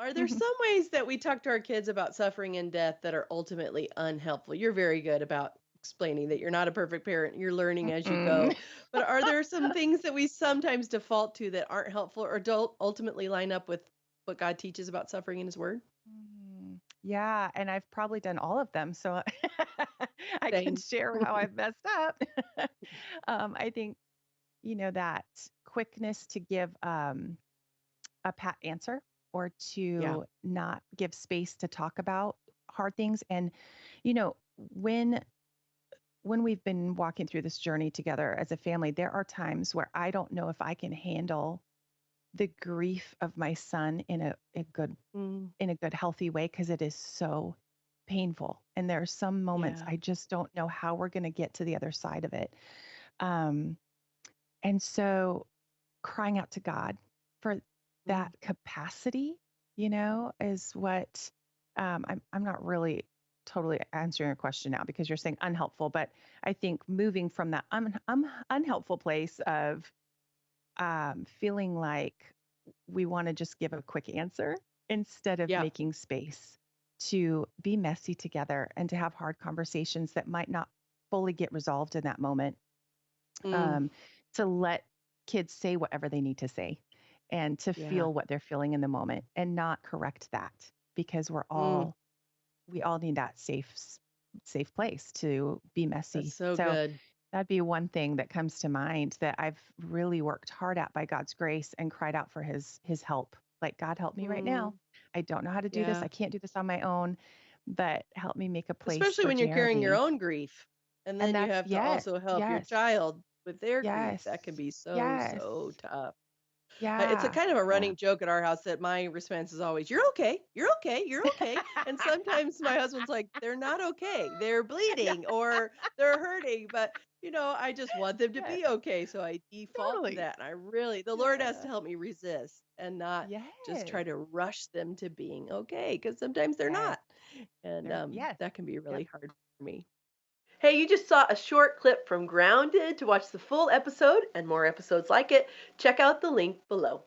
Are there some ways that we talk to our kids about suffering and death that are ultimately unhelpful? You're very good about explaining that you're not a perfect parent, you're learning as you Mm. go. But are there some things that we sometimes default to that aren't helpful or don't ultimately line up with what God teaches about suffering in his word? Yeah, and I've probably done all of them, so I can Same. share how I've messed up. I think, that quickness to give, a pat answer or Yeah. to not give space to talk about hard things. And, you know, when we've been walking through this journey together as a family, there are times where I don't know if I can handle the grief of my son Mm, in a good healthy way because it is so painful. And there are some moments yeah. I just don't know how we're going to get to the other side of it. Um, and so crying out to God for Mm, that capacity, is what I'm not really totally answering your question now because you're saying unhelpful, but I think moving from that unhelpful place of feeling like we want to just give a quick answer instead of yeah. making space to be messy together and to have hard conversations that might not fully get resolved in that moment, Mm, um, to let kids say whatever they need to say and to yeah. feel what they're feeling in the moment and not correct that because Mm, we all need that safe place to be that's messy. so So good. that'd be one thing that comes to mind that I've really worked hard at by God's grace and cried out for his help. Like, God, help me right now. Mm, I don't know how to do this. yeah. I can't do this on my own, but help me make a place Especially for when you're carrying your Jeremy. own grief, and And then you that's have to yes, also help your yes, child with their grief. That can yes, be so, so yes. tough. It's a Yeah, kind of a yeah. running joke at our house that my response is always, "You're okay. You're okay. You're okay." And sometimes my husband's like, "They're not okay. They're Yeah, bleeding or they're hurting." But, I just want them to yes, be okay. So I default to totally. that. And the Lord has to Yeah. help me resist and not just try Yes, to rush them to being okay because sometimes they're yes. not. And There yes. that can be Yep. really hard for me. Hey, you just saw a short clip from Grounded. To watch the full episode and more episodes like it, check out the link below.